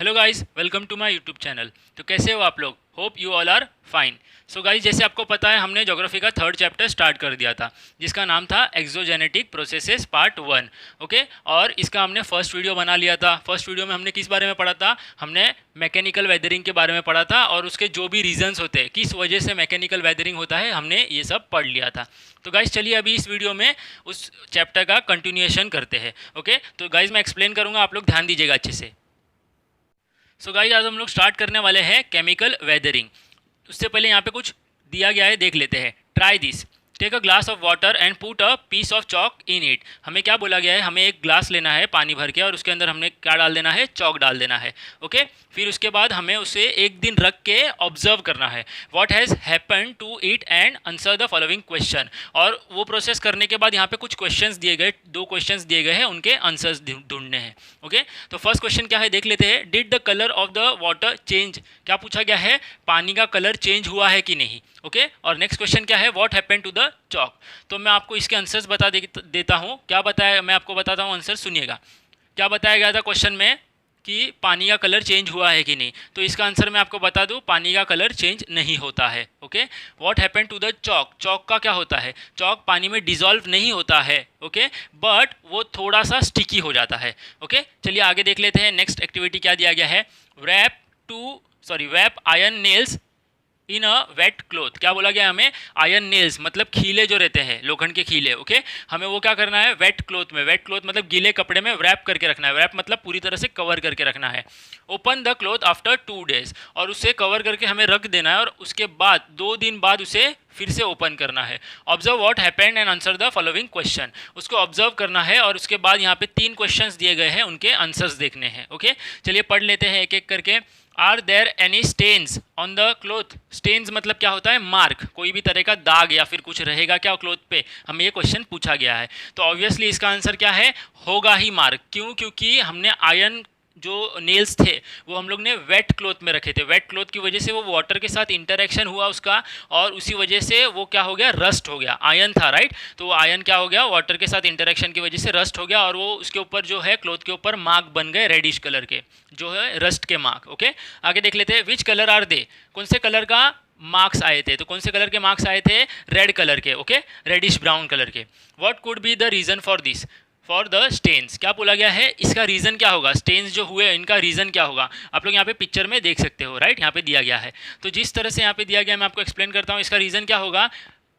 Hello guys, welcome to my YouTube channel. तो कैसे हो आप लोग? Hope you all are fine. So guys, जैसे आपको पता है हमने ज्योग्राफी का थर्ड चैप्टर स्टार्ट कर दिया था जिसका नाम था एक्सोजेनेटिक प्रोसेसेस पार्ट 1। ओके, और इसका हमने फर्स्ट वीडियो बना लिया था। फर्स्ट वीडियो में हमने किस बारे में पढ़ा था? हमने मैकेनिकल वेदरिंग के बारे में पढ़ा था और उसके जो भी रीजंस होते हैं, किस वजह से मैकेनिकल वेदरिंग होता है, हमने ये सब पढ़ लिया था। तो गाइस चलिए अभी इस वीडियो में उस चैप्टर का कंटिन्यूएशन करते हैं। ओके, तो गाइस मैं एक्सप्लेन करूँगा, आप लोग ध्यान दीजिएगा अच्छे से। सो गाइस, आज हम लोग स्टार्ट करने वाले हैं केमिकल वेदरिंग। उससे पहले यहाँ पे कुछ दिया गया है, देख लेते हैं। Try this, take a glass of water and put a piece of chalk in it. हमें क्या बोला गया है? हमें एक ग्लास लेना है पानी भर के और उसके अंदर हमने क्या डाल देना है? चॉक डाल देना है। ओके, फिर उसके बाद हमें उसे एक दिन रख के ऑब्जर्व करना है। What has happen to it and answer the following question. और वो प्रोसेस करने के बाद यहाँ पे कुछ क्वेश्चंस दिए गए, 2 क्वेश्चंस दिए गए हैं, उनके आंसर्स ढूंढने हैं। ओके, तो फर्स्ट क्वेश्चन क्या है देख लेते हैं। Did the colour of the water change? क्या पूछा गया है? पानी का कलर चेंज हुआ है कि नहीं। ओके, और नेक्स्ट क्वेश्चन क्या है? What happen to the chalk. तो मैं आपको इसके आंसर्स बता देता हूँ। क्या बताया, मैं आपको बताता हूँ आंसर, सुनिएगा। क्या बताया गया था क्वेश्चन में कि पानी का कलर चेंज हुआ है कि नहीं। तो इसका आंसर मैं आपको बता दूं, पानी का कलर चेंज नहीं होता है। Okay, what happen to the chalk. Chalk का क्या होता है? चॉक पानी में डिजॉल्व नहीं होता है। ओके, बट वो थोड़ा सा स्टिकी हो जाता है। ओके, चलिए आगे देख लेते हैं। नेक्स्ट एक्टिविटी क्या दिया गया है? वैप आयरन नेल्स इन अ वेट क्लोथ। क्या बोला गया हमें? आयरन नेल्स मतलब खीले जो रहते हैं, लोखंड के खीले। ओके, हमें वो क्या करना है? वेट क्लोथ में। वेट क्लोथ मतलब गीले कपड़े में रैप करके रखना है। रैप मतलब पूरी तरह से कवर करके रखना है। Open the cloth after 2 days, और उसे कवर करके हमें रख देना है और उसके बाद 2 दिन बाद उसे फिर से ओपन करना है। Observe what happened and answer the following question. उसको ऑब्जर्व करना है और उसके बाद यहाँ पे 3 क्वेश्चंस दिए गए हैं, उनके आंसर्स देखने हैं। ओके, चलिए पढ़ लेते हैं एक एक करके। Are there any stains on the cloth? Stains मतलब क्या होता है? मार्क, कोई भी तरह का दाग या फिर कुछ रहेगा क्या क्लोथ पे, हमें ये क्वेश्चन पूछा गया है। तो ऑब्वियसली इसका आंसर क्या है? होगा ही मार्क। क्यों? क्योंकि हमने आयरन जो नेल्स थे वो हम लोग ने वेट क्लोथ में रखे थे। वेट क्लोथ की वजह से वो वाटर के साथ इंटरेक्शन हुआ उसका, और उसी वजह से वो क्या हो गया? रस्ट हो गया। आयरन था, राइट? तो वो आयरन क्या हो गया? वाटर के साथ इंटरेक्शन की वजह से रस्ट हो गया और वो उसके ऊपर जो है, क्लोथ के ऊपर मार्क बन गए रेडिश कलर के, जो है रस्ट के मार्क। ओके, आगे देख लेते हैं। Which colour are they? कौन से कलर का मार्क्स आए थे? तो कौन से कलर के मार्क्स आए थे? रेड कलर के। ओके, रेडिश ब्राउन कलर के। What could be the reason for this? For the stains. क्या बोला गया है? इसका रीज़न क्या होगा? स्टेन्स जो हुए इनका रीज़न क्या होगा? आप लोग यहाँ पे पिक्चर में देख सकते हो, राइट? यहाँ पे दिया गया है। तो जिस तरह से यहाँ पे दिया गया मैं आपको एक्सप्लेन करता हूँ। इसका रीज़न क्या होगा?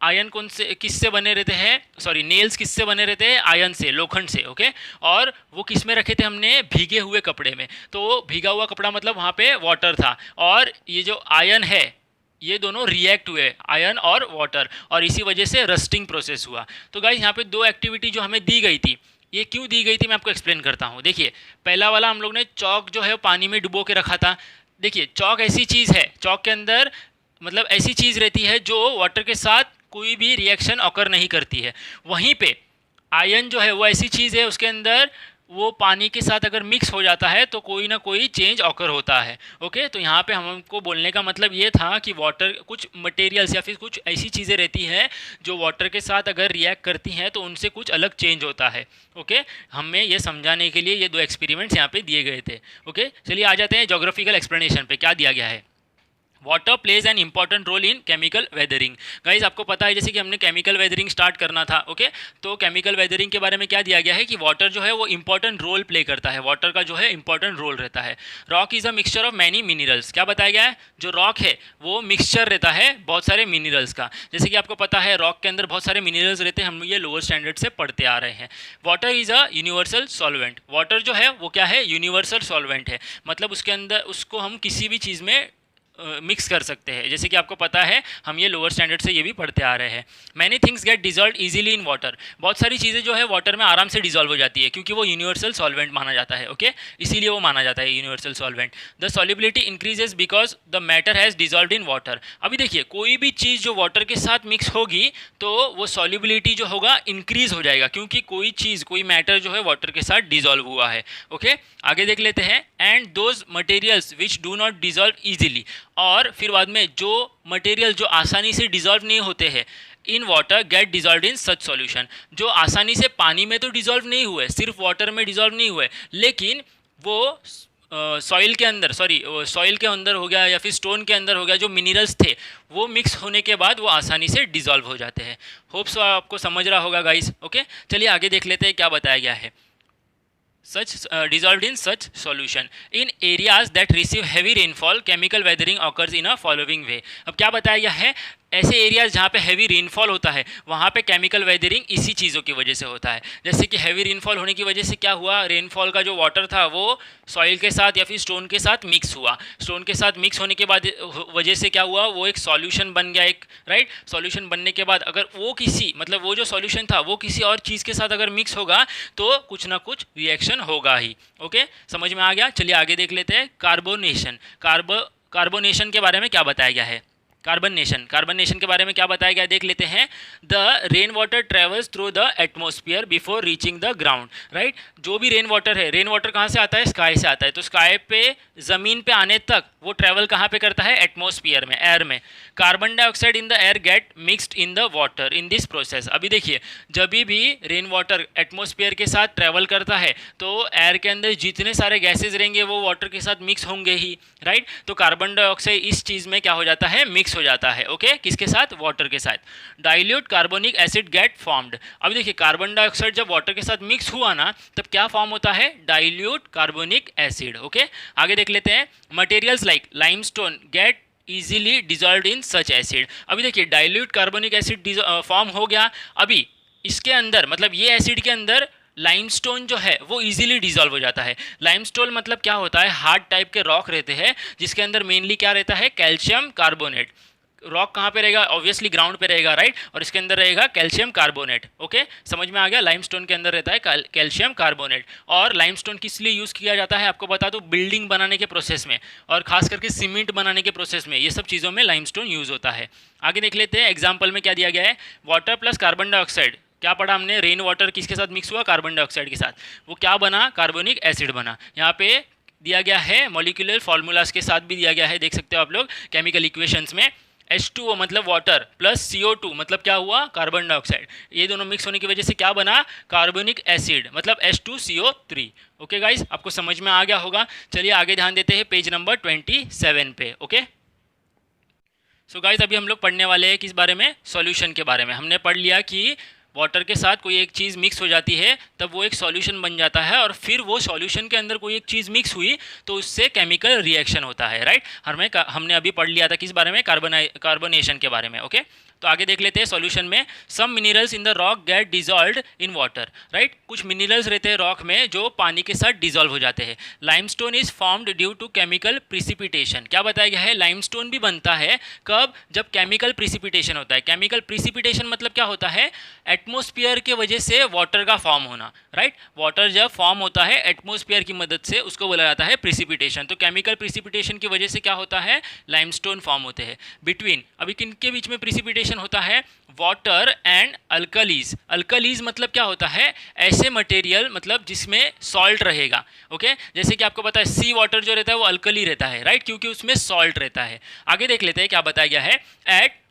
आयरन कौन से, किससे बने रहते हैं? सॉरी, नेल्स किससे बने रहते हैं? आयरन से, लोखंड से। ओके, और वो किस में रखे थे हमने? भीगे हुए कपड़े में। तो भीगा हुआ कपड़ा मतलब वहाँ पे वाटर था, और ये जो आयरन है ये दोनों रिएक्ट हुए, आयरन और वाटर, और इसी वजह से रस्टिंग प्रोसेस हुआ। तो गाइस यहाँ पे 2 एक्टिविटी जो हमें दी गई थी, ये क्यों दी गई थी मैं आपको एक्सप्लेन करता हूँ। देखिए, पहला वाला हम लोग ने चॉक जो है पानी में डुबो के रखा था। देखिए, चॉक ऐसी चीज़ है, चॉक के अंदर मतलब ऐसी चीज़ रहती है जो वाटर के साथ कोई भी रिएक्शन ऑकर नहीं करती है। वहीं पे आयरन जो है वो ऐसी चीज़ है, उसके अंदर वो पानी के साथ अगर मिक्स हो जाता है तो कोई ना कोई चेंज ऑकर होता है। ओके, तो यहाँ पे हमको बोलने का मतलब ये था कि वाटर, कुछ मटेरियल्स या फिर कुछ ऐसी चीज़ें रहती हैं जो वाटर के साथ अगर रिएक्ट करती हैं तो उनसे कुछ अलग चेंज होता है। ओके, हमें ये समझाने के लिए ये 2 एक्सपेरिमेंट्स यहाँ पे दिए गए थे। ओके, चलिए आ जाते हैं जोग्राफिकल एक्सप्लेनेशन पे। क्या दिया गया है? Water plays an important role in chemical weathering. Guys आपको पता है जैसे कि हमने केमिकल वेदरिंग स्टार्ट करना था। ओके, तो केमिकल वेदरिंग के बारे में क्या दिया गया है कि वाटर जो है वो इंपॉर्टेंट रोल प्ले करता है। वाटर का जो है इंपॉर्टेंट रोल रहता है। Rock is a mixture of many minerals. क्या बताया गया है? जो रॉक है वो मिक्सचर रहता है बहुत सारे मिनरल्स का। जैसे कि आपको पता है रॉक के अंदर बहुत सारे मिनरल्स रहते हैं, हम ये लोअर स्टैंडर्ड से पढ़ते आ रहे हैं। Water is a universal solvent. Water जो है वो क्या है? यूनिवर्सल सॉल्वेंट है, मतलब उसके अंदर उसको हम किसी भी चीज़ में मिक्स कर सकते हैं। जैसे कि आपको पता है हम ये लोअर स्टैंडर्ड से ये भी पढ़ते आ रहे हैं। Many things get dissolve easily in water. बहुत सारी चीज़ें जो है वाटर में आराम से डिजॉल्व हो जाती है क्योंकि वो यूनिवर्सल सॉल्वेंट माना जाता है। ओके, इसीलिए वो माना जाता है universal solvent. The solubility increases because the matter has dissolve in water. अभी देखिए, कोई भी चीज़ जो वाटर के साथ मिक्स होगी तो वो सॉल्युबिलिटी जो होगा इंक्रीज हो जाएगा, क्योंकि कोई चीज़, कोई मैटर जो है वाटर के साथ डिजॉल्व हुआ है। ओके, आगे देख लेते हैं। And those materials which do not dissolve easily. और फिर बाद में जो मटेरियल जो आसानी से डिजॉल्व नहीं होते हैं in water get dissolve in such solution. जो आसानी से पानी में तो डिजॉल्व नहीं हुए, सिर्फ वाटर में डिजॉल्व नहीं हुए, लेकिन वो सॉइल के अंदर, सॉइल के अंदर हो गया या फिर स्टोन के अंदर हो गया, जो मिनरल्स थे वो मिक्स होने के बाद वो आसानी से डिजॉल्व हो जाते हैं। होप सो आपको समझ रहा होगा गाइस। ओके, चलिए आगे देख लेते हैं क्या बताया गया है। such dissolved in such solution in areas that receive heavy rainfall, chemical weathering occurs in a following way। अब क्या बताया गया है, ऐसे एरियाज जहाँ पे हैवी रेनफॉल होता है वहाँ पे केमिकल वेदरिंग इसी चीज़ों की वजह से होता है। जैसे कि हैवी रेनफॉल होने की वजह से क्या हुआ, रेनफॉल का जो वाटर था वो सॉइल के साथ या फिर स्टोन के साथ मिक्स हुआ। स्टोन के साथ मिक्स होने के बाद वजह से क्या हुआ, वो एक सॉल्यूशन बन गया, एक राइट सॉल्यूशन बनने के बाद अगर वो किसी मतलब वो जो सॉल्यूशन था वो किसी और चीज़ के साथ अगर मिक्स होगा तो कुछ ना कुछ रिएक्शन होगा ही। ओके, समझ में आ गया। चलिए आगे देख लेते हैं। कार्बोनेशन के बारे में क्या बताया गया है। कार्बनेशन के बारे में क्या बताया गया देख लेते हैं। The rain water travels through the atmosphere before reaching the ground. Right, जो भी रेन वाटर है, रेन वाटर कहाँ से आता है, स्काई से आता है। तो स्काई पे ज़मीन पे आने तक वो ट्रेवल कहाँ पे करता है, एटमोस्फियर में, एयर में। Carbon dioxide in the air get mixed in the water in this process. अभी देखिए, जब भी रेन वाटर एटमोस्फियर के साथ ट्रेवल करता है तो एयर के अंदर जितने सारे गैसेज रहेंगे वो वाटर के साथ मिक्स होंगे ही। राइट, तो कार्बन डाइऑक्साइड इस चीज़ में क्या हो जाता है, मिक्स हो जाता है। ओके, किसके साथ, वाटर के साथ। Dilute carbonic acid get formed. अब देखिए, कार्बन डाइऑक्साइड जब वाटर के साथ मिक्स हुआ ना तब क्या फॉर्म होता है, डाइल्यूट कार्बोनिक एसिड। ओके, आगे देख लेते हैं। Materials like limestone get easily dissolved in such acid. अभी देखिए, डाइल्यूट कार्बोनिक एसिड फॉर्म हो गया। अभी इसके अंदर मतलब ये एसिड के अंदर लाइमस्टोन जो है वो इजीली डिजॉल्व हो जाता है। लाइमस्टोन मतलब क्या होता है, हार्ड टाइप के रॉक रहते हैं जिसके अंदर मेनली क्या रहता है, कैल्शियम कार्बोनेट। रॉक कहाँ पे रहेगा, ऑब्वियसली ग्राउंड पे रहेगा, राइट, और इसके अंदर रहेगा कैल्शियम कार्बोनेट। ओके, समझ में आ गया। लाइमस्टोन के अंदर रहता है कैल्शियम कार्बोनेट। और लाइमस्टोन किस लिए यूज़ किया जाता है आपको बता दूं, बिल्डिंग बनाने के प्रोसेस में और खास करके सीमेंट बनाने के प्रोसेस में, ये सब चीज़ों में लाइमस्टोन यूज़ होता है। आगे देख लेते हैं, एग्जाम्पल में क्या दिया गया है। वाटर प्लस कार्बन डाइऑक्साइड, क्या पढ़ा हमने, रेन वाटर किसके साथ मिक्स हुआ, कार्बन डाइऑक्साइड के साथ, वो क्या बना, कार्बोनिक एसिड बना। यहाँ पे दिया गया है मॉलिक्यूलर फॉर्मूलाज के साथ भी दिया गया है, देख सकते हो आप लोग केमिकल इक्वेशंस में। H2O मतलब वाटर प्लस CO2 मतलब क्या हुआ, कार्बन डाइऑक्साइड। ये दोनों मिक्स होने की वजह से क्या बना, कार्बोनिक एसिड मतलब H2CO3। ओके गाइस, आपको समझ में आ गया होगा। चलिए आगे ध्यान देते हैं पेज नंबर 27 पे। ओके, सो गाइस अभी हम लोग पढ़ने वाले हैं किस बारे में, सॉल्यूशन के बारे में। हमने पढ़ लिया कि वाटर के साथ कोई एक चीज़ मिक्स हो जाती है तब वो एक सॉल्यूशन बन जाता है, और फिर वो सॉल्यूशन के अंदर कोई एक चीज़ मिक्स हुई तो उससे केमिकल रिएक्शन होता है। राइट, हमने अभी पढ़ लिया था किस बारे में, कार्बोनेशन के बारे में। ओके, तो आगे देख लेते हैं सॉल्यूशन में। Some minerals in the rock get dissolved in water. Right, कुछ मिनरल्स रहते हैं रॉक में जो पानी के साथ डिजॉल्व हो जाते हैं। Limestone is formed due to chemical precipitation. क्या बताया गया है, लाइमस्टोन भी बनता है कब, जब केमिकल प्रिसिपिटेशन होता है। केमिकल प्रिसिपिटेशन मतलब क्या होता है, एटमोस्फियर के वजह से वाटर का फॉर्म होना। राइट, वाटर जब फॉर्म होता है एटमोस्फियर की मदद से उसको बोला जाता है प्रिसिपिटेशन। तो केमिकल प्रिसिपिटेशन की वजह से क्या होता है, लाइमस्टोन फॉर्म होते हैं। बिटवीन, अभी किनके बीच में प्रिसिपिटेशन होता है, वाटर एंड अल्कलीज। अल्कलीज मतलब क्या होता है, ऐसे मटेरियल मतलब जिसमें सॉल्ट रहेगा। ओके, जैसे कि आपको पता है सी वाटर जो रहता है वो अल्कली रहता है, राइट, क्योंकि उसमें सॉल्ट रहता है। आगे देख लेते हैं क्या बताया गया है। एट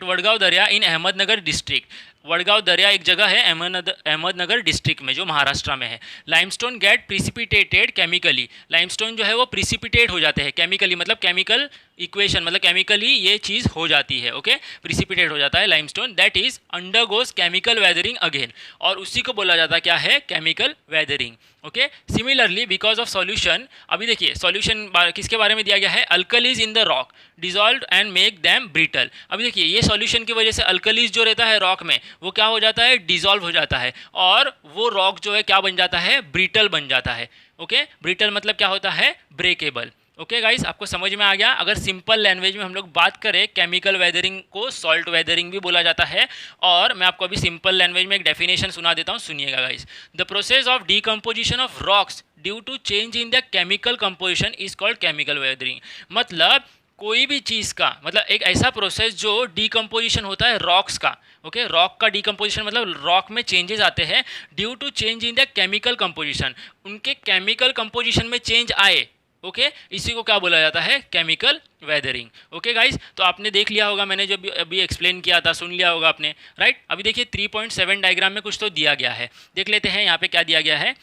वडगांव दरिया इन अहमदनगर डिस्ट्रिक्ट। वडगांव दरिया एक जगह है अहमदनगर डिस्ट्रिक्ट में जो महाराष्ट्र में है। Limestone get precipitated chemically. Limestone जो है वो प्रिसिपिटेट हो जाते हैं केमिकली, मतलब केमिकल इक्वेशन मतलब केमिकली ये चीज़ हो जाती है। ओके, प्रिसिपिटेट हो जाता है limestone, that is undergoes chemical weathering again, और उसी को बोला जाता है क्या है, chemical weathering. Okay, similarly because of solution, अभी देखिए सॉल्यूशन किसके बारे में दिया गया है, alkalis in the rock dissolve and make them brittle. अभी देखिए ये सॉल्यूशन की वजह से अल्कलीज जो रहता है रॉक में वो क्या हो जाता है, डिजॉल्व हो जाता है, और वो रॉक जो है क्या बन जाता है, ब्रिटल बन जाता है। ओके, ब्रिटल मतलब क्या होता है, ब्रेकेबल। ओके गाइस, आपको समझ में आ गया। अगर सिंपल लैंग्वेज में हम लोग बात करें, केमिकल वेदरिंग को सॉल्ट वेदरिंग भी बोला जाता है, और मैं आपको अभी सिंपल लैंग्वेज में एक डेफिनेशन सुना देता हूँ, सुनिएगा guys. The process of decomposition of rocks due to change in the chemical composition is called chemical weathering. मतलब कोई भी चीज़ का मतलब एक ऐसा प्रोसेस जो डीकम्पोजिशन होता है रॉक्स का। ओके, रॉक का डीकम्पोजिशन मतलब रॉक में चेंजेस आते हैं due to change in the chemical composition, उनके केमिकल कंपोजिशन में चेंज आए। ओके, इसी को क्या बोला जाता है, केमिकल वेदरिंग। ओके गाइस, तो आपने देख लिया होगा, मैंने जो अभी एक्सप्लेन किया था सुन लिया होगा आपने, राइट। अभी देखिए 3.7 डायग्राम में कुछ तो दिया गया है, देख लेते हैं यहाँ पे क्या दिया गया है।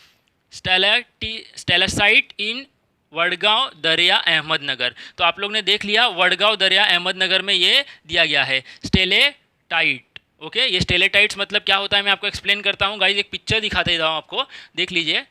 स्टेलासाइट इन वडगांव दरिया अहमदनगर। तो आप लोग ने देख लिया वडगांव दरिया अहमदनगर में ये दिया गया है स्टेलेटाइट। ओके, ये स्टेलेटाइट्स मतलब क्या होता है मैं आपको एक्सप्लेन करता हूँ गाइज। एक पिक्चर दिखाते देता हूँ आपको, देख लीजिए।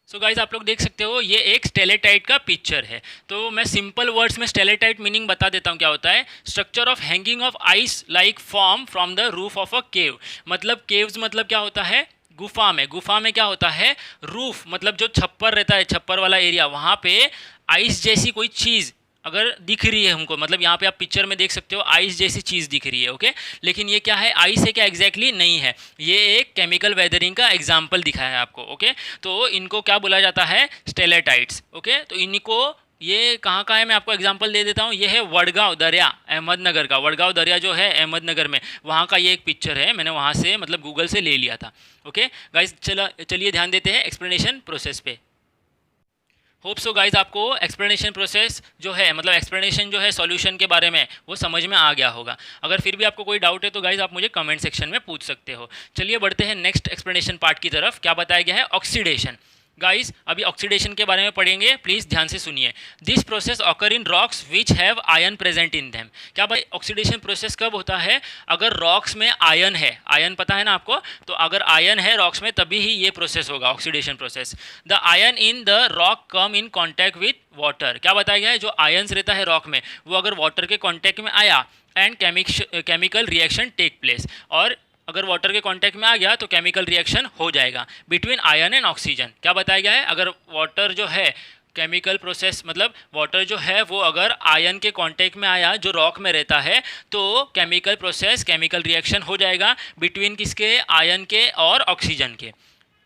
सो गाइज आप लोग देख सकते हो ये एक स्टेलेटाइट का पिक्चर है। तो मैं सिंपल वर्ड्स में स्टेलेटाइट मीनिंग बता देता हूँ क्या होता है। Structure of hanging of ice like form from the roof of a cave. मतलब केव्स मतलब क्या होता है, गुफा में क्या होता है, रूफ मतलब जो छप्पर रहता है, छप्पर वाला एरिया, वहाँ पे आइस जैसी कोई चीज़ अगर दिख रही है हमको, मतलब यहाँ पे आप पिक्चर में देख सकते हो आइस जैसी चीज़ दिख रही है। ओके, लेकिन ये क्या है, आइस है क्या, एग्जैक्टली नहीं है। ये एक केमिकल वेदरिंग का एग्जाम्पल दिखाया है आपको। ओके, तो इनको क्या बोला जाता है, स्टेलेटाइट्स। ओके, तो इनको ये कहाँ का है मैं आपको एग्जांपल दे देता हूँ। ये है वडगांव दरिया अहमदनगर का। वडगांव दरिया जो है अहमदनगर में, वहाँ का ये एक पिक्चर है, मैंने वहाँ से मतलब गूगल से ले लिया था। ओके गाइस, चलिए ध्यान देते हैं एक्सप्लेनेशन प्रोसेस पे। होप सो गाइज आपको एक्सप्लेनेशन प्रोसेस जो है, मतलब एक्सप्लेनेशन जो है सॉल्यूशन के बारे में, वो समझ में आ गया होगा। अगर फिर भी आपको कोई डाउट है तो गाइज आप मुझे कमेंट सेक्शन में पूछ सकते हो। चलिए बढ़ते हैं नेक्स्ट एक्सप्लेनेशन पार्ट की तरफ। क्या बताया गया है, ऑक्सीडेशन। गाइस अभी ऑक्सीडेशन के बारे में पढ़ेंगे, प्लीज़ ध्यान से सुनिए। This process occur in rocks which have ion present in them. क्या भाई, ऑक्सीडेशन प्रोसेस कब होता है, अगर रॉक्स में आयन है। आयन पता है ना आपको, तो अगर आयन है रॉक्स में तभी ही ये प्रोसेस होगा, oxidation process. The ion in the rock come in contact with water. क्या बताया गया है, जो आयन्स रहता है रॉक में, वो अगर वाटर के कॉन्टैक्ट में आया and chemical reaction take place, और अगर वाटर के कांटेक्ट में आ गया तो केमिकल रिएक्शन हो जाएगा बिटवीन आयन एंड ऑक्सीजन। क्या बताया गया है, अगर वाटर जो है केमिकल प्रोसेस, मतलब वाटर जो है वो अगर आयन के कांटेक्ट में आया जो रॉक में रहता है, तो केमिकल प्रोसेस, केमिकल रिएक्शन हो जाएगा बिटवीन किसके, आयन के और ऑक्सीजन के।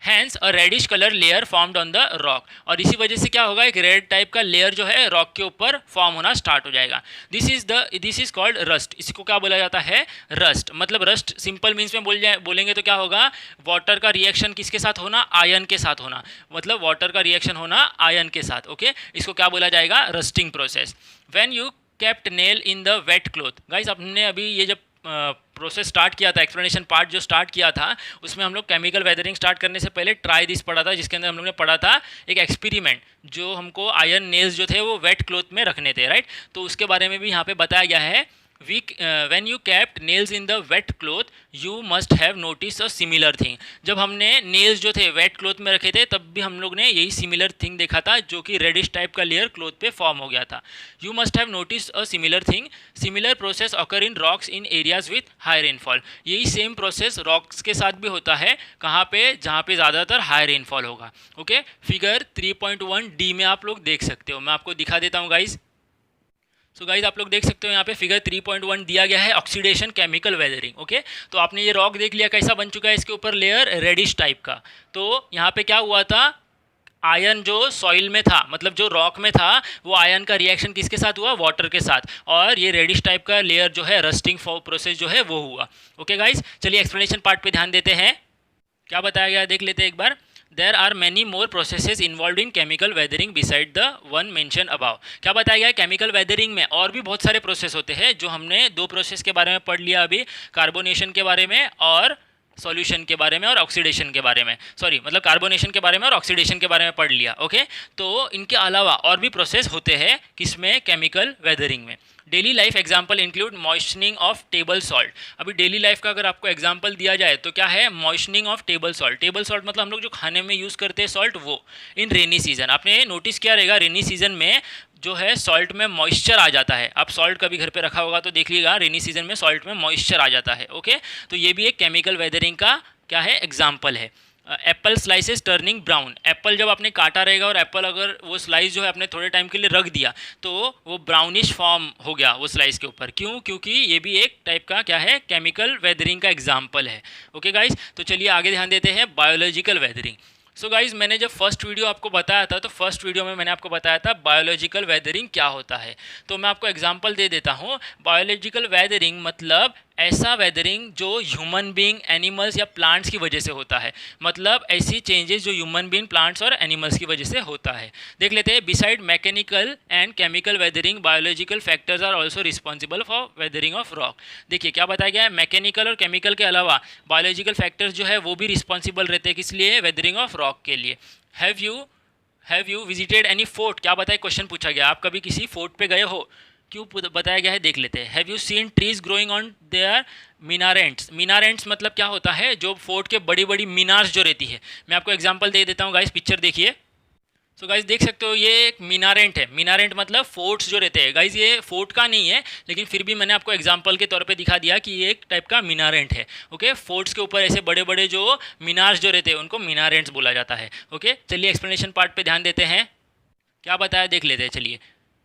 Hence a reddish colour layer formed on the rock. और इसी वजह से क्या होगा, एक रेड टाइप का लेयर जो है रॉक के ऊपर फॉर्म होना स्टार्ट हो जाएगा। This is called rust. इसको क्या बोला जाता है, रस्ट। मतलब रस्ट सिंपल मीन्स में बोलेंगे तो क्या होगा, वाटर का रिएक्शन किसके साथ होना, आयन के साथ होना। मतलब वाटर का रिएक्शन होना आयन के साथ। ओके, इसको क्या बोला जाएगा, rusting process. When you kept nail in the wet cloth. Guys हमने अभी ये जब प्रोसेस स्टार्ट किया था, एक्सप्लेनेशन पार्ट जो स्टार्ट किया था, उसमें हम लोग केमिकल वेदरिंग स्टार्ट करने से पहले ट्राई दिस पढ़ा था, जिसके अंदर हम लोग ने पढ़ा था एक एक्सपेरिमेंट, जो हमको आयरन नेल्स जो थे वो वेट क्लोथ में रखने थे, राइट। तो उसके बारे में भी यहाँ पे बताया गया है। when you kept nails in the wet cloth you must have noticed a similar thing। जब हमने nails जो थे wet cloth में रखे थे तब भी हम लोग ने यही similar thing देखा था, जो कि reddish type का layer cloth पे form हो गया था। You must have noticed a similar thing। Similar process occur in rocks in areas with high rainfall। यही same process rocks के साथ भी होता है, कहाँ पे, जहाँ पे ज़्यादातर high rainfall होगा। ओके, फिगर 3.1D में आप लोग देख सकते हो, मैं आपको दिखा देता हूँ गाइज। सो गाइज आप लोग देख सकते हो यहाँ पे फिगर 3.1 दिया गया है, ऑक्सीडेशन केमिकल वेदरिंग। ओके, तो आपने ये रॉक देख लिया कैसा बन चुका है, इसके ऊपर लेयर रेडिश टाइप का। तो यहाँ पे क्या हुआ था, आयन जो सॉइल में था, मतलब जो रॉक में था, वो आयन का रिएक्शन किसके साथ हुआ, वाटर के साथ, और ये रेडिश टाइप का लेयर जो है, रस्टिंग प्रोसेस जो है वो हुआ। ओके गाइज, चलिए एक्सप्लेनेशन पार्ट पे ध्यान देते हैं। क्या बताया गया देख लेते हैं एक बार। There are many more processes involved in chemical weathering beside the one mentioned above। क्या बताया गया है, केमिकल वेदरिंग में और भी बहुत सारे प्रोसेस होते हैं, जो हमने दो प्रोसेस के बारे में पढ़ लिया अभी, कार्बोनेशन के बारे में और सॉल्यूशन के बारे में और ऑक्सीडेशन के बारे में, सॉरी मतलब कार्बोनेशन के बारे में और ऑक्सीडेशन के बारे में पढ़ लिया। ओके, तो इनके अलावा और भी प्रोसेस होते हैं किसमें, केमिकल वेदरिंग में। Daily life example include moistening of table salt. अभी डेली लाइफ का अगर आपको एग्जाम्पल दिया जाए तो क्या है, moistening of table salt. Table salt मतलब हम लोग जो खाने में यूज़ करते हैं सॉल्ट, वो इन रेनी सीजन। आपने नोटिस किया रहेगा रेनी सीजन में जो है सॉल्ट में मॉइस्चर आ जाता है। आप सॉल्ट कभी घर पे रखा होगा तो देख लीजिएगा, रेनी सीजन में सॉल्ट में मॉइस्चर आ जाता है। ओके, तो ये भी एक केमिकल वेदरिंग का क्या है, एग्जाम्पल है। Apple slices turning brown. Apple जब आपने काटा रहेगा और एप्पल अगर वो स्लाइस जो है आपने थोड़े टाइम के लिए रख दिया तो वो ब्राउनिश फॉर्म हो गया वो स्लाइस के ऊपर। क्यों, क्योंकि ये भी एक टाइप का क्या है, केमिकल वेदरिंग का एग्जाम्पल है। ओके गाइज, तो चलिए आगे ध्यान देते हैं, बायोलॉजिकल वेदरिंग। सो गाइज मैंने जब फर्स्ट वीडियो आपको बताया था तो फर्स्ट वीडियो में मैंने आपको बताया था बायोलॉजिकल वेदरिंग क्या होता है। तो मैं आपको एग्जांपल दे देता हूँ। बायोलॉजिकल वेदरिंग मतलब ऐसा वेदरिंग जो ह्यूमन बीइंग, एनिमल्स या प्लांट्स की वजह से होता है, मतलब ऐसी चेंजेस जो ह्यूमन बीइंग, प्लांट्स और एनिमल्स की वजह से होता है। देख लेते हैं, beside mechanical and chemical weathering biological factors are also responsible for weathering of rock. देखिए क्या बताया गया है, मैकेनिकल और केमिकल के अलावा बायोलॉजिकल फैक्टर्स जो है वो भी रिस्पॉन्सिबल रहते हैं, किस लिए, वेदरिंग ऑफ रॉक के लिए। Have you visited any fort, क्या बताया, क्वेश्चन पूछा गया, आप कभी किसी फोर्ट पे गए हो, क्यों बताया गया है, देख लेते हैं। Have you seen trees growing on their minarets. Minarets मतलब क्या होता है, जो फोर्ट के बड़ी बड़ी मीनार्स जो रहती है। मैं आपको एग्जांपल दे देता हूँ गाइस, पिक्चर देखिए। सो गाइस देख सकते हो, ये एक मीनारेंट है। मीनारेंट मतलब फोर्ट्स जो रहते हैं। गाइस ये फोर्ट का नहीं है, लेकिन फिर भी मैंने आपको एग्जांपल के तौर पे दिखा दिया कि ये एक टाइप का मीनारेंट है। ओके, फोर्ट्स के ऊपर ऐसे बड़े बड़े जो मीनार्स जो रहते हैं उनको मीनारेंट्स बोला जाता है। ओके, चलिए एक्सप्लेनेशन पार्ट पे ध्यान देते हैं, क्या बताया देख लेते हैं। चलिए,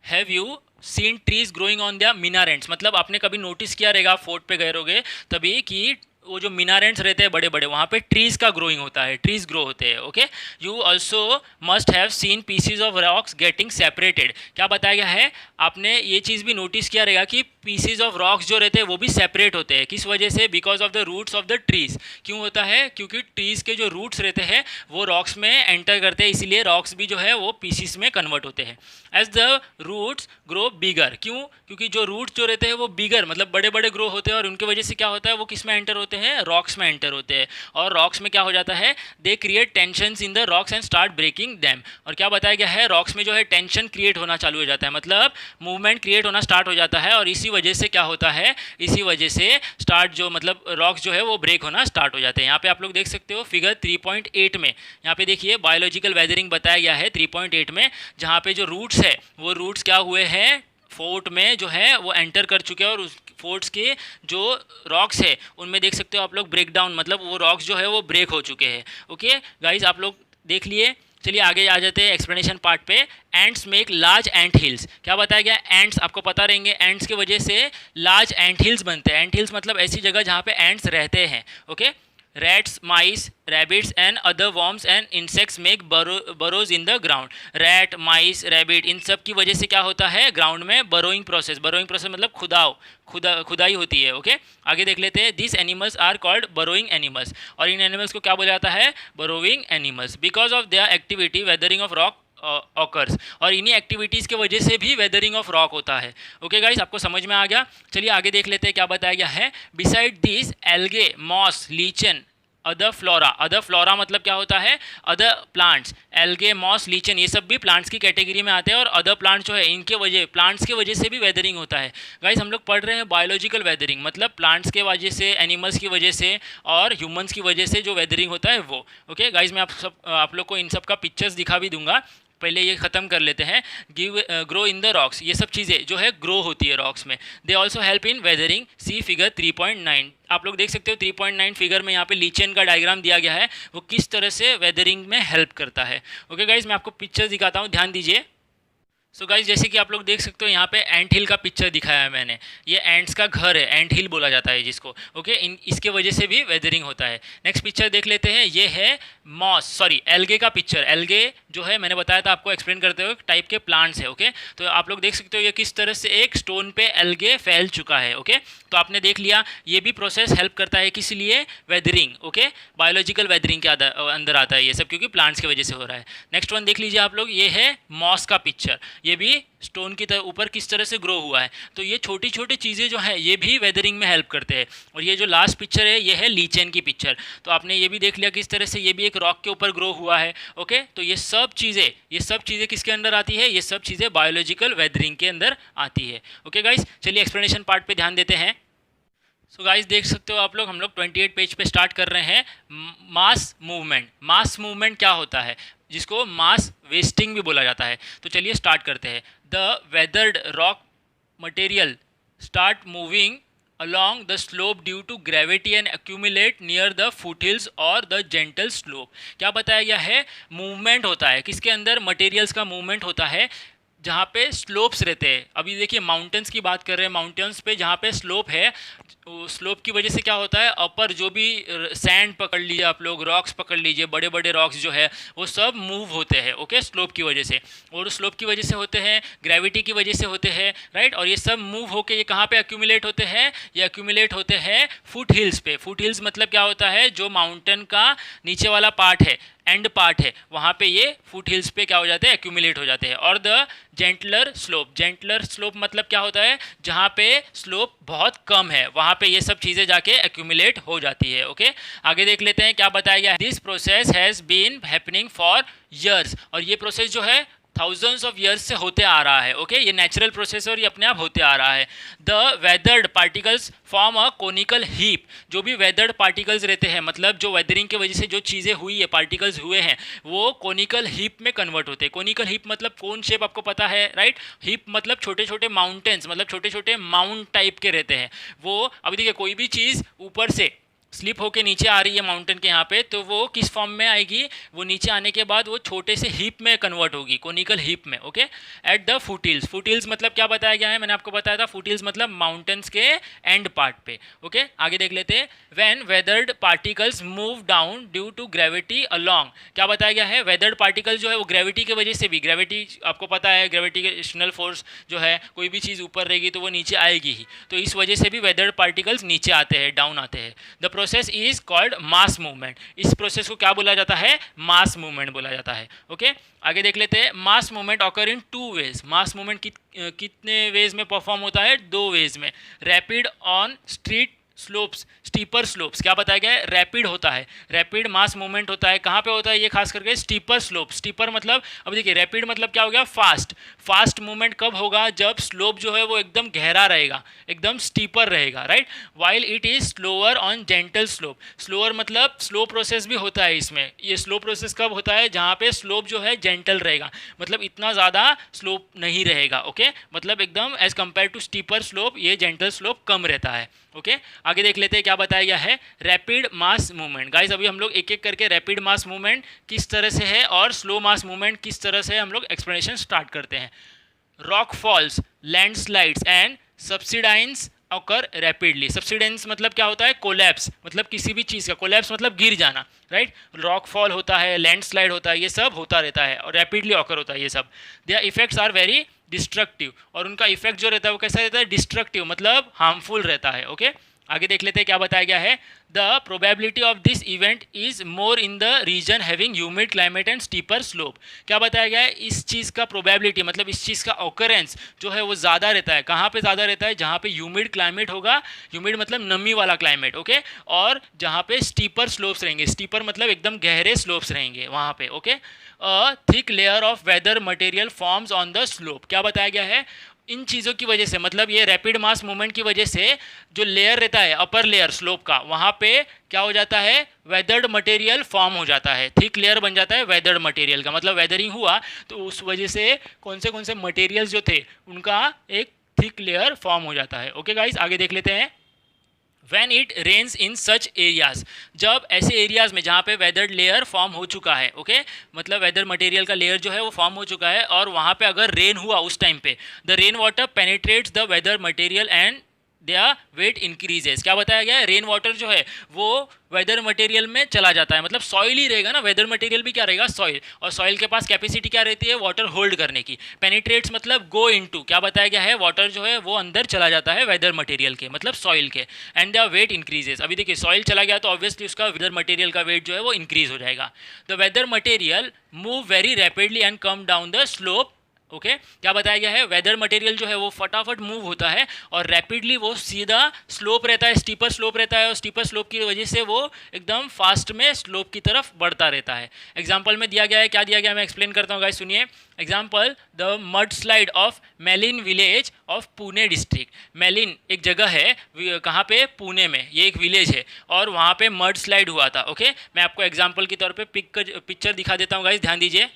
have you seen trees growing on the minarets, मतलब आपने कभी नोटिस किया रहेगा, फोर्ट पे गए रहोगे तभी, कि वो जो मीनारेंट्स रहते हैं बड़े बड़े, वहाँ पे ट्रीज का ग्रोइंग होता है, ट्रीज ग्रो होते हैं। Okay, you also must have seen PCs of rocks getting separated. क्या बताया गया है, आपने ये चीज़ भी नोटिस किया रहेगा कि पीसीज ऑफ रॉक्स जो रहते हैं वो भी सेपरेट होते हैं, किस वजह से, because of the roots of the trees. क्यों होता है, क्योंकि ट्रीज के जो रूट्स रहते हैं वो रॉक्स में एंटर करते हैं, इसीलिए रॉक्स भी जो है वो पीसीज में कन्वर्ट होते हैं। एज द रूट्स ग्रो बिगर, क्यों, क्योंकि जो रूट्स जो रहते हैं वो बिगर मतलब बड़े बड़े ग्रो होते हैं, और उनकी वजह से क्या होता है, वो किस में एंटर होते हैं, रॉक्स में एंटर होते हैं। और रॉक्स में क्या हो जाता है, they create tensions in the rocks and start breaking them. और क्या बताया गया है, रॉक्स में जो है टेंशन क्रिएट होना चालू हो जाता है, मतलब मूवमेंट क्रिएट होना स्टार्ट हो जाता है, और इसी वजह से क्या होता है, इसी वजह से स्टार्ट जो मतलब रॉक्स जो है वो ब्रेक होना स्टार्ट हो जाते हैं। यहाँ पे आप लोग देख सकते हो फिगर 3.8 में, यहाँ पे देखिए बायोलॉजिकल वेदरिंग बताया गया है 3.8 में, जहाँ पे जो रूट्स है वो रूट्स क्या हुए हैं, फोर्ट में जो है वो एंटर कर चुके हैं, और उस फोर्ट्स के जो रॉक्स है उनमें देख सकते हो आप लोग ब्रेक डाउन, मतलब वो रॉक्स जो है वो ब्रेक हो चुके हैं। ओके गाइज, आप लोग देख लिए। चलिए आगे आ जाते हैं एक्सप्लेनेशन पार्ट पे। एंट्स मेक लार्ज एंट हिल्स, क्या बताया गया, एंट्स आपको पता रहेंगे, एंट्स की वजह से लार्ज एंट हिल्स बनते हैं। एंट हिल्स मतलब ऐसी जगह जहाँ पे एंट्स रहते हैं। Okay, rats, mice, rabbits and other worms and insects make burrows in the ground. Rat, mice, rabbit, इन सब की वजह से क्या होता है, ग्राउंड में बरोइंग प्रोसेस मतलब खुदाई होती है। ओके, आगे देख लेते हैं। This animals are called burrowing animals, और इन एनिमल्स को क्या बोला जाता है, burrowing animals, because of their activity weathering of rock occurs, और इन्हीं एक्टिविटीज़ की वजह से भी वेदरिंग ऑफ रॉक होता है। ओके गाइस, आपको समझ में आ गया। चलिए आगे देख लेते हैं क्या बताया गया है। Beside this algae, moss, lichen, other flora मतलब क्या होता है, other plants, algae, moss, lichen, ये सब भी प्लांट्स की कैटेगरी में आते हैं, और अदर प्लांट्स जो है इनके वजह, प्लांट्स के वजह से भी वेदरिंग होता है। गाइस हम लोग पढ़ रहे हैं बायोलॉजिकल वेदरिंग, मतलब प्लांट्स के वजह से, एनिमल्स की वजह से और ह्यूमंस की वजह से जो वेदरिंग होता है वो। ओके गाइस, मैं आप लोग को इन सब का पिक्चर्स दिखा भी दूंगा, पहले ये ख़त्म कर लेते हैं। ग्रो इन द रॉक्स, ये सब चीज़ें जो है ग्रो होती है रॉक्स में। They also help in weathering, see figure 3.9। आप लोग देख सकते हो 3.9 फिगर में यहाँ पे लीचेन का डायग्राम दिया गया है, वो किस तरह से वेदरिंग में हेल्प करता है। ओके गाइज, मैं आपको पिक्चर्स दिखाता हूँ, ध्यान दीजिए। सो गाइज जैसे कि आप लोग देख सकते हो यहाँ पे एंट हिल का पिक्चर दिखाया है मैंने, ये एंट्स का घर है, एंट हिल बोला जाता है जिसको। ओके, इसके वजह से भी वेदरिंग होता है। नेक्स्ट पिक्चर देख लेते हैं, ये है एल्गे का पिक्चर। एल्गे जो है मैंने बताया था आपको एक्सप्लेन करते हुए, टाइप के प्लांट्स है। ओके, तो आप लोग देख सकते हो ये किस तरह से एक स्टोन पे एल्गे फैल चुका है। ओके, तो आपने देख लिया, ये भी प्रोसेस हेल्प करता है, किस लिए, वेदरिंग। ओके, बायोलॉजिकल वेदरिंग के अंदर आता है ये सब, क्योंकि प्लांट्स की वजह से हो रहा है। नेक्स्ट वन देख लीजिए आप लोग, ये है मॉस का पिक्चर, ये भी स्टोन की तरह ऊपर किस तरह से ग्रो हुआ है। तो ये छोटी छोटी चीज़ें जो है ये भी वेदरिंग में हेल्प करते हैं। और ये जो लास्ट पिक्चर है ये है लीचेन की पिक्चर, तो आपने ये भी देख लिया किस तरह से ये भी एक रॉक के ऊपर ग्रो हुआ है। ओके, तो ये सब चीज़ें किसके अंदर आती है, ये सब चीज़ें बायोलॉजिकल वेदरिंग के अंदर आती है। ओके गाइस, चलिए एक्सप्लेनेशन पार्ट पे ध्यान देते हैं। सो गाइस देख सकते हो आप लोग, हम लोग 28 पेज पे स्टार्ट कर रहे हैं। मास मूवमेंट क्या होता है, जिसको मास वेस्टिंग भी बोला जाता है। तो चलिए स्टार्ट करते हैं। The weathered rock material start moving along the slope due to gravity and accumulate near the foothills or the gentle slope। क्या बताया गया है, मूवमेंट होता है किसके अंदर, मटेरियल्स का मूवमेंट होता है जहाँ पे स्लोप्स रहते हैं। अभी देखिए माउंटेन्स की बात कर रहे हैं, माउंटेन्स पे जहाँ पे स्लोप है, स्लोप की वजह से क्या होता है, अपर जो भी सैंड पकड़ लीजिए आप लोग, रॉक्स पकड़ लीजिए, बड़े बड़े रॉक्स जो है वो सब मूव होते हैं, ओके, स्लोप की वजह से। और स्लोप की वजह से होते हैं, ग्रेविटी की वजह से होते हैं, राइट। और ये सब मूव होके ये कहाँ पे एक्यूमुलेट होते हैं, ये एक्यूमुलेट होते हैं फुट हिल्स पे। फुट हिल्स मतलब क्या होता है, जो माउंटेन का नीचे वाला पार्ट है, एंड पार्ट है, वहाँ पे ये फुट हिल्स पे क्या हो जाते हैं, एक्यूमुलेट हो जाते हैं। और the gentler slope, gentler slope मतलब क्या होता है, जहाँ पे स्लोप बहुत कम है वहाँ पे ये सब चीज़ें जाके एक्यूमुलेट हो जाती है, ओके। आगे देख लेते हैं क्या बताया गया है। This process has been happening for years, और ये प्रोसेस जो है थाउजेंड्स ऑफ ईयर्स से होते आ रहा है, ओके। ये नेचुरल प्रोसेस और ये अपने आप होते आ रहा है। The weathered particles form a conical heap, जो भी वेदर्ड पार्टिकल्स रहते हैं, मतलब जो वेदरिंग की वजह से जो चीज़ें हुई है, पार्टिकल्स हुए हैं, वो कोनिकल हीप में कन्वर्ट होते हैं। कोनिकल हीप मतलब कौन शेप आपको पता है, राइट। हीप मतलब छोटे छोटे माउंटेन्स, मतलब छोटे छोटे माउंट टाइप के रहते हैं वो। अभी देखिए कोई भी चीज़ ऊपर से स्लिप होके नीचे आ रही है माउंटेन के यहाँ पे, तो वो किस फॉर्म में आएगी, वो नीचे आने के बाद वो छोटे से हीप में कन्वर्ट होगी, कोनिकल हीप में, okay. At the foothills, foothills मतलब क्या बताया गया है, मैंने आपको बताया था फुटहिल्स मतलब माउंटेन्स के एंड पार्ट पे, ओके। आगे देख लेते हैं। When weathered particles move down due to gravity along, क्या बताया गया है, वेदर्ड पार्टिकल जो है वो ग्रेविटी की वजह से भी, ग्रेविटी आपको पता है ग्रेविटेशनल फोर्स जो है, कोई भी चीज़ ऊपर रहेगी तो वो नीचे आएगी ही, तो इस वजह से भी वेदर्ड पार्टिकल्स नीचे आते हैं, डाउन आते हैं। The process is called mass movement, इस प्रोसेस को क्या बोला जाता है, मास मूवमेंट बोला जाता है, ओके। आगे देख लेते हैं। Mass movement occur in two ways, mass movement कितने वेज में परफॉर्म होता है, दो वेज में। Rapid on street slopes, steeper slopes, क्या बताया गया है, रैपिड होता है, रैपिड मास मूवमेंट होता है, कहाँ पे होता है ये, खास करके स्टीपर स्लोप। स्टीपर मतलब, अब देखिए रैपिड मतलब क्या हो गया, फास्ट। फास्ट मूवमेंट कब होगा, जब स्लोप जो है वो एकदम गहरा रहेगा, एकदम स्टीपर रहेगा, right. While it is slower on gentle slope, slower मतलब स्लो प्रोसेस भी होता है इसमें। ये स्लो प्रोसेस कब होता है, जहाँ पे स्लोप जो है जेंटल रहेगा, मतलब इतना ज़्यादा स्लोप नहीं रहेगा, ओके। मतलब एकदम as compare to steeper slope ये जेंटल स्लोप कम रहता है, ओके। आगे देख लेते हैं क्या बताया गया है। रैपिड मास मूवमेंट, गाइस अभी हम लोग एक एक करके रैपिड मास मूवमेंट किस तरह से है और स्लो मास मूवमेंट किस तरह से हम लोग एक्सप्लेनेशन स्टार्ट करते हैं। Rock falls, landslides and subsidence occur rapidly. Subsidence मतलब क्या होता है, कोलैप्स, मतलब किसी भी चीज़ का, कोलैप्स मतलब गिर जाना, राइट। रॉक फॉल होता है, लैंडस्लाइड होता है, ये सब होता रहता है और रैपिडली ऑकर होता है ये सब। Their effects are very destructive, और उनका इफेक्ट जो रहता है वो कैसा रहता है, डिस्ट्रक्टिव मतलब हार्मफुल रहता है, ओके। आगे देख लेते हैं क्या बताया गया है। The probability of this event is more in the region having humid climate and steeper slope, क्या बताया गया है, इस चीज़ का प्रोबेबिलिटी मतलब इस चीज़ का ऑकरेंस जो है वो ज़्यादा रहता है, कहाँ पे ज़्यादा रहता है, जहाँ पे ह्यूमिड क्लाइमेट होगा, ह्यूमिड मतलब नमी वाला क्लाइमेट, ओके। और जहाँ पे स्टीपर स्लोप्स रहेंगे, स्टीपर मतलब एकदम गहरे स्लोप्स रहेंगे वहाँ पे, okay. A thick layer of weather material forms on the slope, क्या बताया गया है, इन चीज़ों की वजह से, मतलब ये रैपिड मास मूवमेंट की वजह से जो लेयर रहता है अपर लेयर स्लोप का, वहाँ पे क्या हो जाता है, वेदर्ड मटेरियल फॉर्म हो जाता है, थिक लेयर बन जाता है वेदर्ड मटेरियल का, मतलब वेदरिंग हुआ तो उस वजह से कौन से मटेरियल्स जो थे उनका एक थिक लेयर फॉर्म हो जाता है, ओके गाइस। आगे देख लेते हैं। When it rains in such areas, जब ऐसे एरियाज में जहाँ पे वेदर लेयर फॉर्म हो चुका है, ओके, मतलब वेदर मटेरियल का लेयर जो है वो फॉर्म हो चुका है, और वहाँ पे अगर रेन हुआ उस टाइम पे, the rain water penetrates the weather material and their weight increases, क्या बताया गया है, रेन वाटर जो है वो वेदर मटेरियल में चला जाता है, मतलब सॉइल ही रहेगा ना, वेदर मटेरियल भी क्या रहेगा, सॉइल, और सॉइल के पास कैपेसिटी क्या रहती है, वाटर होल्ड करने की। पेनिट्रेट्स मतलब गो इनटू, क्या बताया गया है, वाटर जो है वो अंदर चला जाता है वेदर मटेरियल के, मतलब सॉइल के, एंड द वेट इंक्रीजेस। अभी देखिए सॉइल चला गया तो ऑब्वियसली उसका वेदर मटेरियल का वेट जो है वो इंक्रीज हो जाएगा। The weather material move very rapidly and come down the slope, okay. क्या बताया गया है, वेदर मटेरियल जो है वो फटाफट मूव होता है और रैपिडली वो सीधा स्लोप रहता है, स्टीपर स्लोप रहता है, और स्टीपर स्लोप की वजह से वो एकदम फास्ट में स्लोप की तरफ बढ़ता रहता है। एग्जाम्पल में दिया गया है, क्या दिया गया है मैं एक्सप्लेन करता हूँ गाइस, सुनिए। Example, the mud slide of Malin village of Pune district. Malin एक जगह है, कहाँ पे, पुणे में, ये एक विलेज है और वहाँ पे मड स्लाइड हुआ था, ओके। मैं आपको एग्जाम्पल के तौर पे पिक्चर दिखा देता हूँ गाइस, ध्यान दीजिए।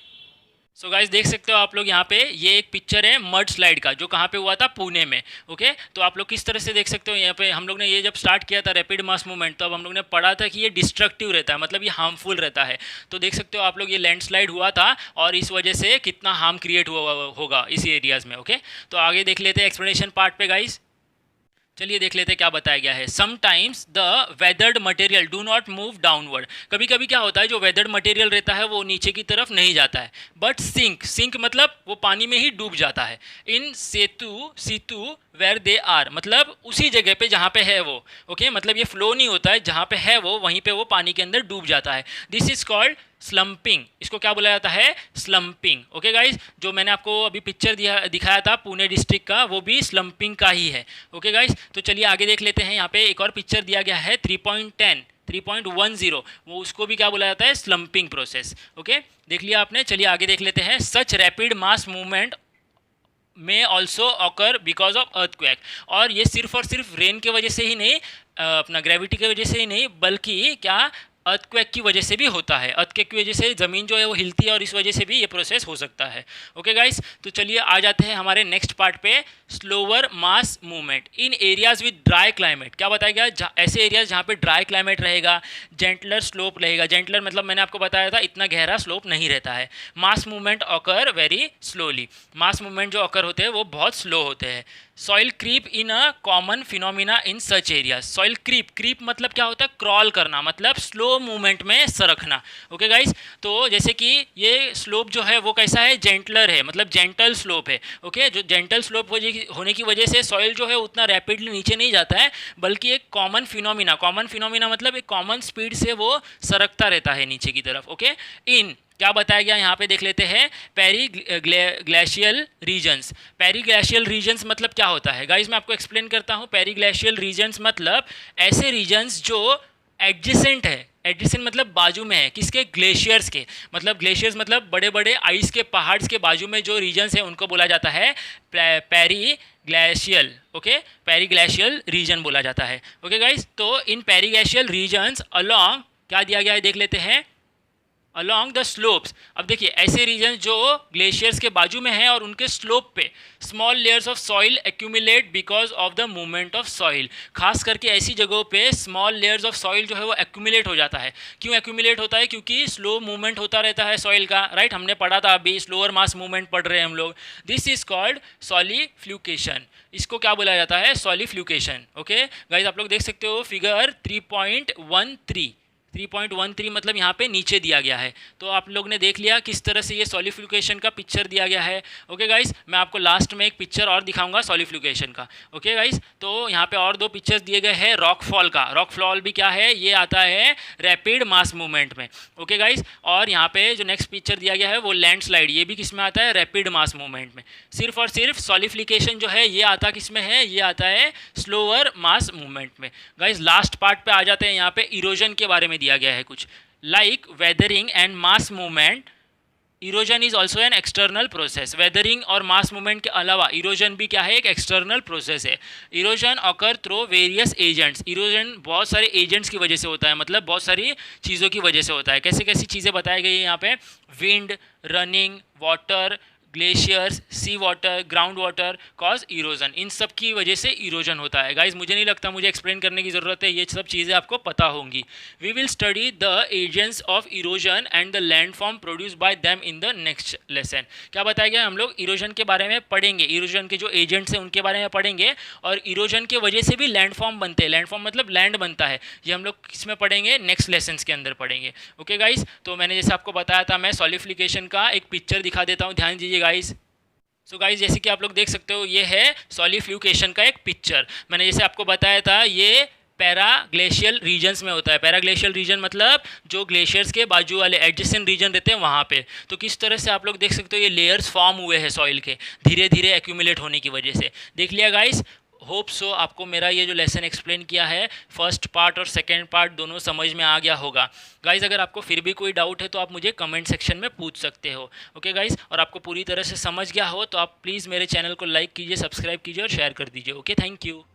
सो गाइस देख सकते हो आप लोग यहाँ पे, ये एक पिक्चर है मड स्लाइड का, जो कहाँ पे हुआ था, पुणे में। ओके, तो आप लोग किस तरह से देख सकते हो यहाँ पे, हम लोग ने ये जब स्टार्ट किया था रैपिड मास मूवमेंट, तो अब हम लोग ने पढ़ा था कि ये डिस्ट्रक्टिव रहता है, मतलब ये हार्मफुल रहता है। तो देख सकते हो आप लोग, ये लैंडस्लाइड हुआ था और इस वजह से कितना हार्म क्रिएट हुआ होगा इस एरियाज़ में। ओके, तो आगे देख लेते हैं एक्सप्लेनेशन पार्ट पे गाइस। चलिए देख लेते हैं क्या बताया गया है। Sometimes the weathered material do not move downward. कभी कभी क्या होता है, जो वेदर्ड मटेरियल रहता है वो नीचे की तरफ नहीं जाता है, बट सिंक, सिंक मतलब वो पानी में ही डूब जाता है। इन सेतु सीतु वेर दे आर, मतलब उसी जगह पे जहाँ पे है वो। ओके, मतलब ये फ्लो नहीं होता है, जहाँ पे है वो वहीं पे वो पानी के अंदर डूब जाता है। This is called slumping. इसको क्या बोला जाता है, स्लम्पिंग। ओके गाइज, जो मैंने आपको अभी पिक्चर दिखाया था पुणे डिस्ट्रिक्ट का, वो भी स्लम्पिंग का ही है। ओके गाइज, तो चलिए आगे देख लेते हैं। यहाँ पे एक और पिक्चर दिया गया है 3.10 वो, उसको भी क्या बोला जाता है, स्लम्पिंग प्रोसेस। ओके, देख लिया आपने। चलिए आगे देख लेते हैं। सच रैपिड मास मूवमेंट में also occur because of earthquake. और ये सिर्फ और सिर्फ रेन की वजह से ही नहीं, अपना ग्रेविटी की वजह से ही नहीं, बल्कि क्या, अर्थक्वेक की वजह से भी होता है। अर्थक्वेक की वजह से ज़मीन जो है वो हिलती है और इस वजह से भी ये प्रोसेस हो सकता है। ओके गाइस, तो चलिए आ जाते हैं हमारे नेक्स्ट पार्ट पे, slower mass movement in areas with dry climate. क्या बताया गया, ऐसे एरियाज जहाँ पे ड्राई क्लाइमेट रहेगा, जेंटलर स्लोप रहेगा। जेंटलर मतलब मैंने आपको बताया था, इतना गहरा स्लोप नहीं रहता है। Mass movement occur very slowly, mass movement जो ऑकर होते हैं वो बहुत स्लो होते हैं। Soil creep in a common phenomena in such area. Soil creep, creep मतलब क्या होता है, क्रॉल करना, मतलब स्लो मूवमेंट में सरकना। ओके गाइस, तो जैसे कि ये स्लोप जो है वो कैसा है, जेंटलर है, मतलब जेंटल स्लोप है। ओके, जो जेंटल स्लोप होने की वजह से सॉइल जो है उतना रैपिडली नीचे नहीं जाता है, बल्कि एक कॉमन फिनोमिना मतलब एक कॉमन स्पीड से वो सरकता रहता है नीचे की तरफ। ओके, इन क्या बताया गया यहाँ पे देख लेते हैं, periglacial regions. Periglacial regions मतलब क्या होता है गाइज, मैं आपको एक्सप्लेन करता हूँ। पेरी ग्लेशियल रीजन्स मतलब ऐसे रीजन्स जो एडजेसेंट है, एडजेसेंट मतलब बाजू में है, किसके, ग्लेशियर्स के। मतलब ग्लेशियर्स मतलब बड़े बड़े आइस के पहाड़ के बाजू में जो रीजन्स है उनको बोला जाता है periglacial. Okay, periglacial region बोला जाता है। ओके गाइज, तो इन पेरी ग्लेशियल रीजन्स अलोंग क्या दिया गया है देख लेते हैं, अलॉन्ग द स्लोप्स। अब देखिए ऐसे रीजन जो ग्लेशियर्स के बाजू में है और उनके स्लोप पे small layers of soil accumulate because of the movement of soil. खास करके ऐसी जगहों पे स्मॉल लेयर्स ऑफ सॉइल जो है वो एक्यूमुलेट हो जाता है। क्यों एक्यूमुलेट होता है, क्योंकि स्लो मूवमेंट होता रहता है सॉइल का, राइट। हमने पढ़ा था अभी, स्लोअर मास मूवमेंट पढ़ रहे हैं हम लोग। This is called solifluction. इसको क्या बोला जाता है, सॉलिफ्ल्यूकेशन। ओके गाइज, आप लोग देख सकते हो फिगर 3.13 मतलब यहाँ पे नीचे दिया गया है। तो आप लोग ने देख लिया किस तरह से ये सॉलिफ्ल्यूकेशन का पिक्चर दिया गया है। ओके गाइस, मैं आपको लास्ट में एक पिक्चर और दिखाऊंगा सॉलिफ्ल्यूकेशन का। ओके गाइस, तो यहाँ पे और दो पिक्चर्स दिए गए हैं रॉकफॉल का। रॉकफॉल भी क्या है, ये आता है रैपिड मास मूवमेंट में। ओके गाइस, और यहाँ पे जो नेक्स्ट पिक्चर दिया गया है वो लैंडस्लाइड, ये भी किस में आता है, रैपिड मास मूवमेंट में। सिर्फ और सिर्फ सॉलिफ्ल्यूकेशन जो है ये आता किस में है, ये आता है स्लोअर मास मूवमेंट में। गाइस लास्ट पार्ट पे आ जाते हैं, यहाँ पे इरोजन के बारे में दिया गया है कुछ, like weathering and mass movement. Erosion is also an external process. Weathering और मास मूवमेंट के अलावा इरोजन भी क्या है, एक एक्सटर्नल प्रोसेस है। Erosion occur through various agents. Erosion बहुत सारे एजेंट्स की वजह से होता है, मतलब बहुत सारी चीज़ों की वजह से होता है। कैसे कैसी चीज़ें बताई गई है यहाँ पे, wind, running water, glaciers, sea water, ground water cause erosion. इन सब की वजह से इरोजन होता है। गाइज मुझे नहीं लगता मुझे एक्सप्लेन करने की ज़रूरत है, ये सब चीज़ें आपको पता होंगी। We will study the agents of erosion and the land form produce by them in the next lesson. क्या बताया गया, हम लोग इरोजन के बारे में पढ़ेंगे, इरोजन के जो एजेंट्स हैं उनके बारे में पढ़ेंगे, और इरोजन के वजह से भी लैंड फॉर्म बनते हैं। लैंड फॉर्म मतलब लैंड बनता है, ये हम लोग किसमें पढ़ेंगे, नेक्स्ट लेसन के अंदर पढ़ेंगे। ओके गाइज, तो मैंने जैसे आपको बताया था, मैं सॉलिफ्लिकेशन का एक पिक्चर दिखा देता हूँ, ध्यान दीजिए गाइज। सो गाइज जैसे कि आप लोग देख सकते हो, ये है सॉलिफ्ल्यूकेशन का एक पिक्चर। मैंने जैसे आपको बताया था ये पैरा ग्लेशियल रीजन्स में होता है। पैरा ग्लेशियल रीजन मतलब जो ग्लेशियर्स के बाजू वाले एडजेसेंट रीजन रहते हैं वहाँ पे। तो किस तरह से आप लोग देख सकते हो ये लेयर्स फॉर्म हुए हैं सॉइल के, धीरे धीरे एक्यूमुलेट होने की वजह से। देख लिया गाइज, होप सो आपको मेरा ये जो लेसन एक्सप्लेन किया है, फर्स्ट पार्ट और सेकंड पार्ट दोनों समझ में आ गया होगा। गाइज़ अगर आपको फिर भी कोई डाउट है तो आप मुझे कमेंट सेक्शन में पूछ सकते हो। ओके गाइज़, और आपको पूरी तरह से समझ गया हो तो आप प्लीज़ मेरे चैनल को लाइक कीजिए, सब्सक्राइब कीजिए और शेयर कर दीजिए। Okay, thank you.